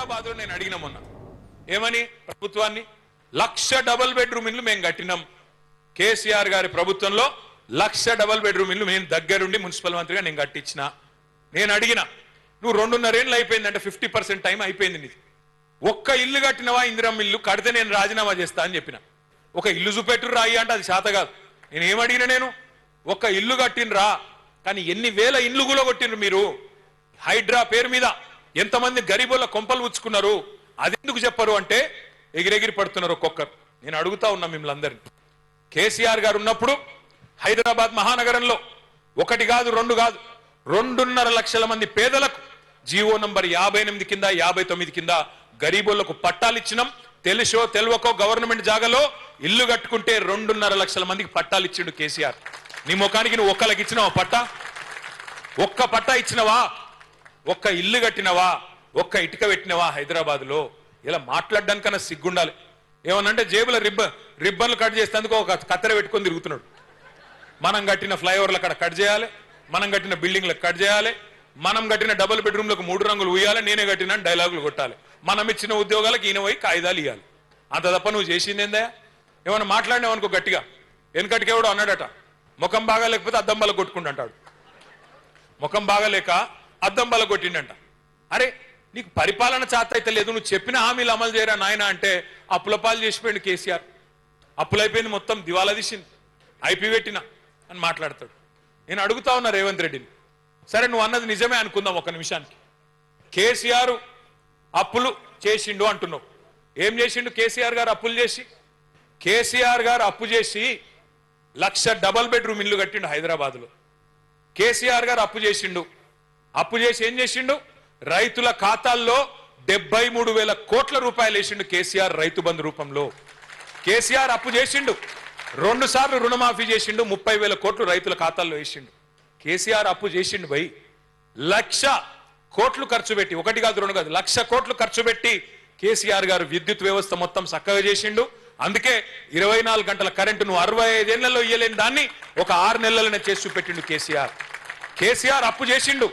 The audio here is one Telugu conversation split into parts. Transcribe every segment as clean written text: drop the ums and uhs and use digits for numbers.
హైదరాబాద్ లో నేను అడిగిన మొన్న ఏమని ప్రభుత్వాన్ని 1,00,000 డబుల్ బెడ్రూమ్ ఇల్లు మేము కట్టినాం. కేసీఆర్ గారి ప్రభుత్వంలో 1,00,000 డబుల్ బెడ్రూమ్ ఇల్లు మేము దగ్గరుండి మున్సిపల్ మంత్రిగా నేను కట్టించిన. నేను అడిగిన నువ్వు 2.5 ఏళ్ళు అయిపోయిందంటే 50% టైం అయిపోయింది నీది. ఒక్క ఇల్లు కట్టినవా ఇందిరమ్మ ఇల్లు కడితే నేను రాజీనామా చేస్తా అని చెప్పిన. ఒక ఇల్లు చూపెట్టు రాయి అంటే అది శాత కాదు. నేను ఏమడిగిన నేను ఒక్క ఇల్లు కట్టినరా కానీ ఎన్ని వేల ఇల్లు కూడా కొట్టినరు మీరు. హైడ్రా పేరు మీద ఎంతమంది గరీబుల కొంపలు ఉచ్చుకున్నారు అది ఎందుకు చెప్పరు అంటే ఎగిరెగిరి పడుతున్నారు ఒక్కొక్కరు. నేను అడుగుతా ఉన్నా మిమ్మల్ని అందరినీ. కేసీఆర్ గారు ఉన్నప్పుడు హైదరాబాద్ మహానగరంలో 1 కాదు 2 కాదు 2.5 లక్షల మంది పేదలకు జీవో నంబర్ 58 కింద 59 కింద గరీబులకు పట్టాలు ఇచ్చినాం. తెలుసో తెలియకో గవర్నమెంట్ జాగాలో ఇల్లు కట్టుకుంటే 2.5 లక్షల మందికి పట్టాలు ఇచ్చిండు కేసీఆర్. నీ ముఖానికి నువ్వు ఒక్కలకి ఇచ్చినావా పట్టా? ఒక్క పట్టా ఇచ్చినవా? ఒక్క ఇల్లు కట్టినవా? ఒక్క ఇటుక పెట్టినవా హైదరాబాద్ లో? ఇలా మాట్లాడడానికన్నా సిగ్గుండాలి. ఏమనంటే జేబుల రిబ్బన్లు కట్ చేసేందుకు ఒక కత్తెర పెట్టుకొని తిరుగుతున్నాడు. మనం కట్టిన ఫ్లైఓవర్ల అక్కడ కట్ చేయాలి, మనం కట్టిన బిల్డింగ్లకు కట్ చేయాలి, మనం కట్టిన డబుల్ బెడ్రూమ్లకు 3 రంగులు ఉయ్యాలి, నేనే కట్టిన డైలాగులు కొట్టాలి, మనం ఇచ్చిన ఉద్యోగాలకు ఈయన పోయి కాయిదాలు ఇవ్వాలి. అంత తప్ప నువ్వు చేసింది ఏందా? ఏమన్నా మాట్లాడినావు అనుకో గట్టిగా వెనకటికేవాడు అన్నాడట ముఖం బాగా లేకపోతే అద్దం బల కొట్టుకుంటుంటాడు. ముఖం బాగాలేక అద్దం బల కొట్టిండంట. అరే నీకు పరిపాలన చేత అయితే లేదు, నువ్వు చెప్పిన హామీలు అమలు చేయరా నాయన అంటే అప్పుల పాలు చేసిపోయింది కేసీఆర్. అప్పులైపోయింది, మొత్తం దివాలా తీసింది, ఐపీ పెట్టిన అని మాట్లాడతాడు. నేను అడుగుతా ఉన్నా రేవంత్ రెడ్డిని, సరే నువ్వు అన్నది నిజమే అనుకుందాం ఒక నిమిషానికి. కేసీఆర్ అప్పులు చేసిండు అంటున్నావు. ఏం చేసిండు కేసీఆర్ గారు అప్పులు చేసి? కేసీఆర్ గారు అప్పు చేసి 1,00,000 డబుల్ బెడ్రూమ్ ఇల్లు కట్టిండు హైదరాబాద్ లో. కేసీఆర్ గారు అప్పు చేసిండు. అప్పు చేసి ఏం చేసిండు? రైతుల ఖాతాల్లో 73,000 కోట్ల రూపాయలు వేసిండు కేసీఆర్ రైతు బంధు రూపంలో. కేసీఆర్ అప్పు చేసిండు, 2 సార్లు రుణమాఫీ చేసిండు, 30,000 కోట్లు రైతుల ఖాతాల్లో వేసిండు. కేసీఆర్ అప్పు చేసిండు భయ్. 1,00,000 కోట్లు ఖర్చు పెట్టి, 1 కాదు 2 కాదు 1,00,000 కోట్లు ఖర్చు పెట్టి కేసీఆర్ గారు విద్యుత్ వ్యవస్థ మొత్తం చక్కగా చేసిండు. అందుకే 24 గంటల కరెంటును 65 ఏళ్లలో ఇయ్యలేని దాన్ని ఒక 6 నెలలనే చేసి చూపెట్టిండు కేసీఆర్. కేసీఆర్ అప్పు చేసిండు,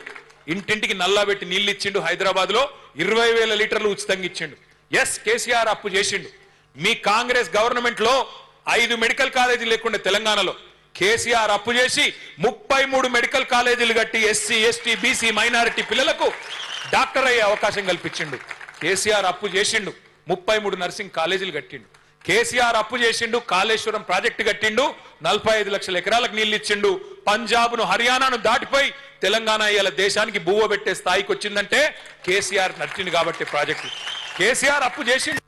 ఇంటింటికి నల్లా పెట్టి నీళ్లు ఇచ్చిండు. హైదరాబాద్ లో 20,000 లీటర్లు ఉచితంగా ఇచ్చిండు. ఎస్ కేసీఆర్ అప్పు చేసిండు. మీ కాంగ్రెస్ గవర్నమెంట్ లో 5 మెడికల్ కాలేజీలు లేకుండా తెలంగాణలో కేసీఆర్ అప్పు చేసి 33 మెడికల్ కాలేజీలు కట్టి ఎస్సీ ఎస్టీ బీసీ మైనారిటీ పిల్లలకు డాక్టర్ అయ్యే అవకాశం కల్పించిండు. కేసీఆర్ అప్పు చేసిండు, 33 నర్సింగ్ కాలేజీలు కట్టిండు. కేసీఆర్ అప్పు చేసిండు, కాళేశ్వరం ప్రాజెక్టు కట్టిండు, 45 లక్షల ఎకరాలకు నీళ్లు ఇచ్చిండు. పంజాబ్ ను హర్యానాను దాటిపోయి తెలంగాణ ఇవాళ దేశానికి బువ్వ పెట్టే స్థాయికి వచ్చిందంటే కేసీఆర్ నడిచిండు కాబట్టి ప్రాజెక్టు. కేసీఆర్ అప్పు చేసిండు,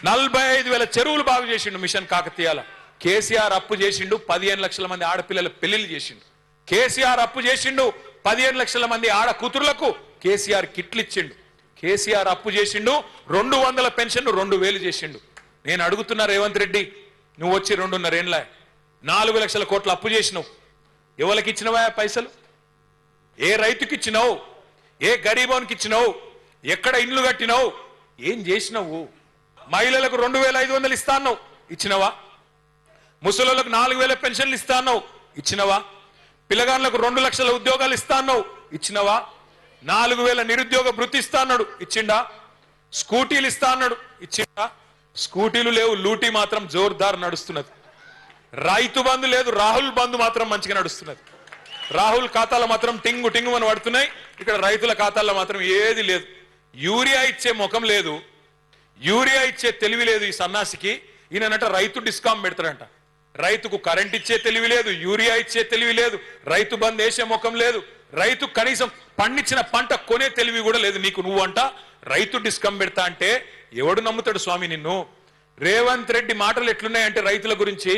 45,000 చెరువులు బాగు చేసిండు మిషన్ కాకతీయాల. కేసీఆర్ అప్పు చేసిండు, 15 లక్షల మంది ఆడపిల్లల పెళ్లిళ్ళు చేసిండు. కేసీఆర్ అప్పు చేసిండు, 15 లక్షల మంది ఆడ కూతురులకు కేసీఆర్ కిట్లు ఇచ్చిండు. కేసీఆర్ అప్పు చేసిండు, 200 పెన్షన్ 2,000 చేసిండు. నేను అడుగుతున్నా రేవంత్ రెడ్డి, నువ్వు వచ్చి 2.5 ఏళ్ళ 4 లక్షల కోట్ల అప్పు చేసినావు. ఎవరికి ఇచ్చినవా పైసలు? ఏ రైతుకి ఇచ్చినావు? ఏ గరీబోనికి ఇచ్చినావు? ఎక్కడ ఇండ్లు కట్టినావు? ఏం చేసినావు? మహిళలకు 2,500 ఇస్తా అన్నావు, ఇచ్చినవా? ముసలోళ్ళకు 4,000 పెన్షన్లు ఇస్తా అన్నావు, ఇచ్చినవా? పిల్లగాళ్ళకు 2 లక్షల ఉద్యోగాలు ఇస్తా అన్నావు, ఇచ్చినవా? 4,000 నిరుద్యోగ భృతి ఇస్తా అన్నాడు, ఇచ్చిండా? స్కూటీలు ఇస్తా అన్నాడు, ఇచ్చిండా? స్కూటీలు లేవు, లూటీ మాత్రం జోర్దార్ నడుస్తున్నది. రైతు బంధు లేదు, రాహుల్ బంధు మాత్రం మంచిగా నడుస్తున్నది. రాహుల్ ఖాతాలో మాత్రం టింగు టింగు అని పడుతున్నాయి, ఇక్కడ రైతుల ఖాతాల్లో మాత్రం ఏది లేదు. యూరియా ఇచ్చే ముఖం లేదు, యూరియా ఇచ్చే తెలివి లేదు ఈ సన్నాసికి. ఈయనట రైతు డిస్కామ్ పెడతాడంట. రైతుకు కరెంట్ ఇచ్చే తెలివి లేదు, యూరియా ఇచ్చే తెలివి లేదు, రైతు బంద్ వేసే ముఖం లేదు, రైతు కనీసం పండించిన పంట కొనే తెలివి కూడా లేదు నీకు. నువ్వు అంట రైతు డిస్కమ్ పెడతా అంటే ఎవడు నమ్ముతాడు స్వామి నిన్ను? రేవంత్ రెడ్డి మాటలు ఎట్లున్నాయంటే రైతుల గురించి,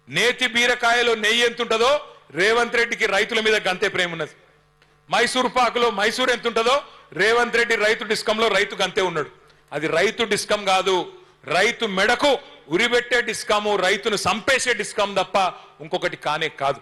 నేతి బీరకాయలో నెయ్యి ఎంతుంటదో రేవంత్ రెడ్డికి రైతుల మీద గంతే ప్రేమ ఉన్నది. మైసూర్ పాకులో మైసూర్ ఎంత ఉంటుందో రేవంత్ రెడ్డి రైతు డిస్కంలో రైతు గంతే ఉన్నాడు. అది రైతు డిస్కం కాదు, రైతు మెడకు ఉరిబెట్టే డిస్కాము, రైతును సంపేసే డిస్కాం తప్ప ఇంకొకటి కానే కాదు.